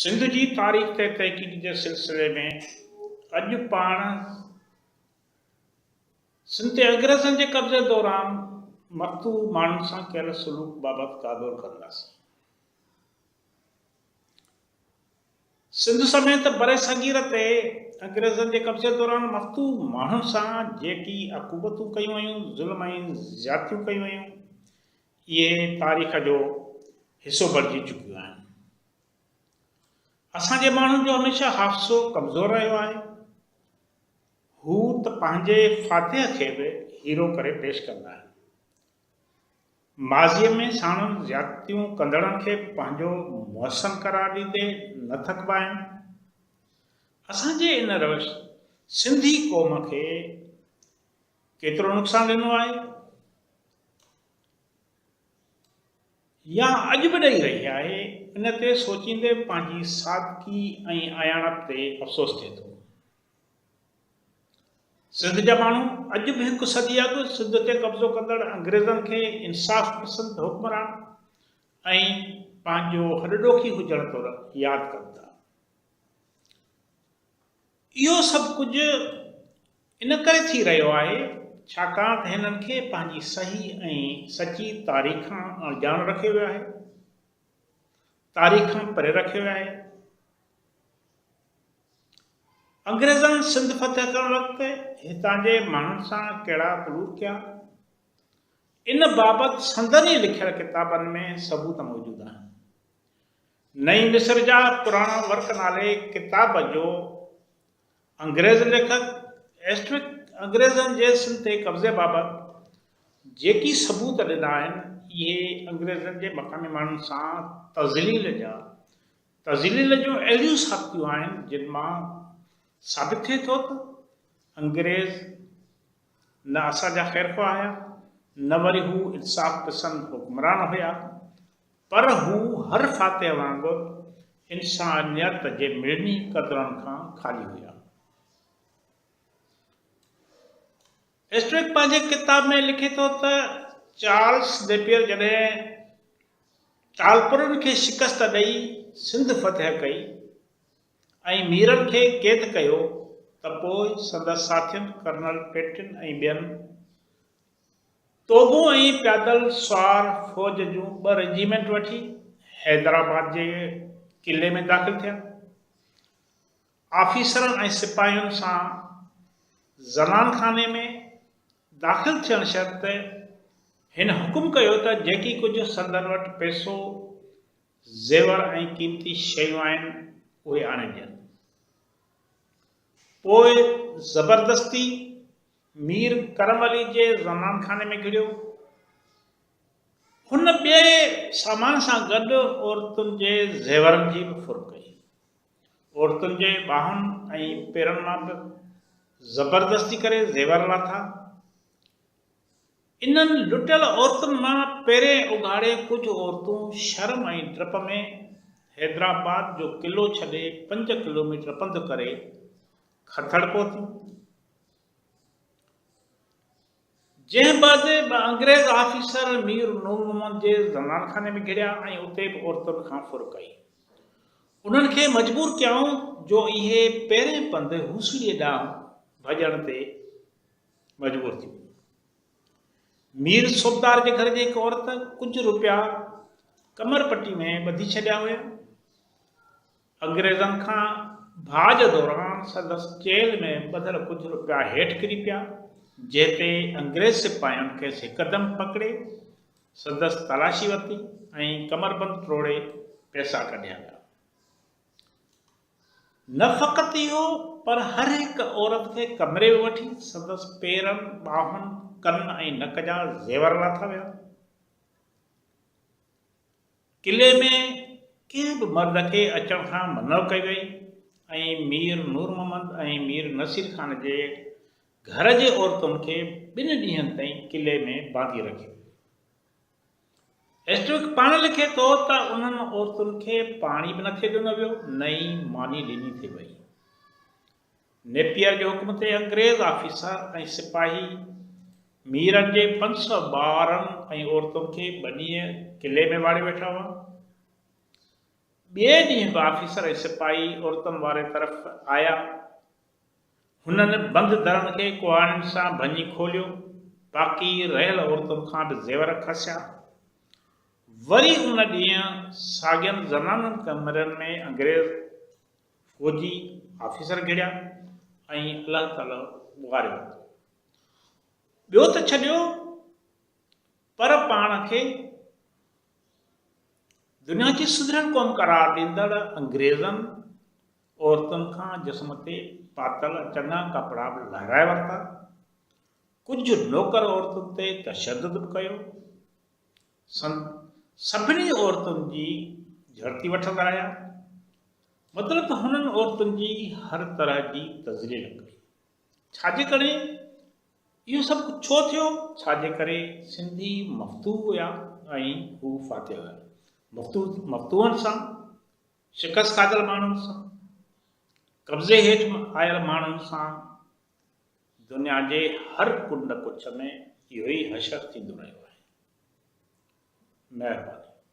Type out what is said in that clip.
सिंध जी तारीख़ ते तहक़ीक़ जे सिलसिले में अॼु पाण सिंध ते अंग्रेज़नि जे कब्ज़े दौरान मक़तूल माण्हुनि सां कयल सलूक बाबति ॻाल्हि कंदासीं। सिंध समेत बरे सगीर ते अंग्रेज़नि जे कब्ज़े दौरान मक़तूल माण्हुनि सां जेकी अक़ूबतूं कयूं वयूं, ज़ुल्म ऐं ज़्यादतियूं कयूं वयूं, इहे तारीख़ जो हिसो बणिजी चुकियूं आहिनि। असांजे माण्हुनि जो हमेशह हाफ़िज़ो कमज़ोर रहियो आहे। हू त पंहिंजे फ़ातिह खे बि हीरो करे पेश कंदा आहिनि। माज़ीअ में साणुनि ज़्यादतियूं कंदड़नि खे पंहिंजो मुहसन करार ॾींदे न थकबा आहिनि। असांजे इन रवश सिंधी क़ौम खे केतिरो नुक़सानु ॾिनो आहे या अॼु बि ॾेई रही आहे, इन ते सोचींदे पंहिंजी सादगी ऐं अयाणप ते अफ़सोस थिए थो। सिंध जा माण्हू अॼु बि हिकु सदी अॻु सिंध ते कब्ज़ो कंदड़ अंग्रेज़नि खे इंसाफ़ पसंद हुक्मरान ऐं पंहिंजो हॾॾोखी हुजण तौरु यादि कनि था। इहो सभु कुझु इन करे थी रहियो आहे छाकाणि त हिननि खे पंहिंजी सही ऐं सची तारीख़ खां अणॼाण रखियो वियो आहे, तारीख़ खां परे रखियो वियो आहे। अंग्रेज़नि सिंध फ़तह करण वक़्तु हितां जे माण्हुनि सां कहिड़ा सलूक कया, इन बाबति संदनि लिखियल किताबनि में सबूत मौजूद आहिनि। नई मिस्र जा पुराणा वर्क नाले किताब जो अंग्रेज़ लेखक एस्ट्रिक अंग्रेज़नि जे सिंध ते कब्ज़े बाबति जेकी सबूत ॾिना आहिनि, इहे अंग्रेज़नि जे मक़ामी माण्हुनि सां तज़लील जूं अहिड़ियूं साख़्तियूं आहिनि जिन मां साबित थिए थो त अंग्रेज़ न असांजा ख़ैरख़्वाह हुआ, न वरी हू इंसाफ़ पसंद हुक्मरान हुया, पर हू हर फ़ातिह वांगुरु इंसानियत जे मिड़नी क़दरनि खां ख़ाली हुया। एस्ट्रिक पंहिंजे किताब में लिखे थो त चार्ल्स नेपियर जॾहिं टालपुरनि खे शिकस्त ॾेई सिंध फ़तह कई ऐं मीरनि खे क़ैद कयो, त पोइ संदसि साथियुनि कर्नल पेटिन ऐं ॿियनि तोबूं ऐं पैदल सवार फ़ौज जूं 2 रेजिमेंट वठी हैदराबाद जे क़िले में दाख़िल थिया। आफ़ीसरनि ऐं सिपाहियुनि सां ज़नान खाने में दाख़िल थियण शर्त हिन हुकुम कयो त जेकी कुझु संदनि वटि पैसो, ज़ेवर ऐं क़ीमती शयूं आहिनि, उहे आणे ॾियनि। पोइ ज़बरदस्ती मीर करम अली जे ज़नान खाने में घिड़ियो। हुन ॿिए सामान सां गॾु औरतुनि जे ज़ेवरनि जी बि फुर कई। औरतुनि जे ॿाहुनि ऐं पेरनि मां बि ज़बरदस्ती करे ज़ेवर लाथा। इन्हनि लुटियल औरतुनि मां पहिरें उघाड़े कुझु औरतूं शर्म ऐं डप में हैदराबाद जो क़िलो छॾे 5 किलोमीटर पंधु करे खथड़ पहुतियूं। जंहिं बादि अंग्रेज़ आफ़ीसर मीर नूर मोहम्मद जे ज़नान खाने में घिड़िया ऐं उते बि औरतुनि खां फुर कई। उन्हनि खे मजबूर कयऊं जो इहे पहिरें पंधु हूसड़ीअ ॾांहुं भॼण ते मजबूर थी। मीर सूबेदार जे घर जी हिकु औरत कुझु रुपया कमर पट्टी में ॿधी छॾिया हुया। अंग्रेज़नि खां भाॼ दौरान संदसि चेल में ॿधल कुझु रुपया हेठि किरी पिया, जंहिं ते अंग्रेज़ सिपाहियुनि खे हिकदम पकड़े संदसि तलाशी वरिती ऐं कमरबंद टोड़े पैसा कढिया विया। न फ़क़ति इहो, पर हर हिकु औरत खे कमरे में वठी संदसि पेरनि, ॿाहुनि, कन ऐं नक जा ज़ेवर लाथा विया। क़िले में कंहिं बि मर्द खे अचण खां मना कई वई ऐं मीर नूर मोहम्मद ऐं मीर नसीर खान जे घर जे औरतुनि खे 2 ॾींहंनि ताईं क़िले में बांधी रखियो। एस्ट्रिक पाण लिखे थो त उन्हनि औरतुनि खे पाणी बि न थिए ॾिनो वियो, न ई मानी ॾिनी थी वई। नेपियर जे हुकुम ते अंग्रेज़ आफ़ीसर ऐं सिपाही मीरनि जे 500 ॿारनि ऐं औरतुनि खे 2 ॾींहं क़िले में वाड़े वेठा हुआ। ॿिए ॾींहुं बि ऑफिसर ऐं सिपाही औरतुनि वारे तरफ़ आया। हुननि बंदि दरनि खे कुहाड़ियुनि सां भञी खोलियो, बाक़ी रहियल औरतुनि खां बि ज़ेवर खसिया। वरी उन ॾींहुं साॻियनि ज़नाननि कमरनि में अंग्रेज़ फौजी ऑफिसर घिड़िया ऐं अलाह ताला वारियो। ॿियो त छॾियो, पर पाण खे दुनिया जी सुधरियल क़ौम करार ॾींदड़ अंग्रेज़नि औरतुनि खां जिस्म ते पातल चङा कपिड़ा बि लहिराए वरिता। कुझु नौकर औरतुनि ते तशदुद बि कयो। सभिनी औरतुनि जी झड़ती वठंदा रहिया। मतिलबु त हुननि औरतुनि जी हर तरह जी तज़लील कई। छाजे करे इहो सभु छो थियो? छाजे करे सिंधी मफ़्तू हुया ऐं हू फातिह हुया। मफ़्तूअनि सां, शिकस्त खाधल माण्हुनि सां, कब्ज़े हेठि आयल माण्हुनि सां दुनिया जे हर कुंड कुछ में इहो ई हशर थींदो रहियो आहे। महिरबानी।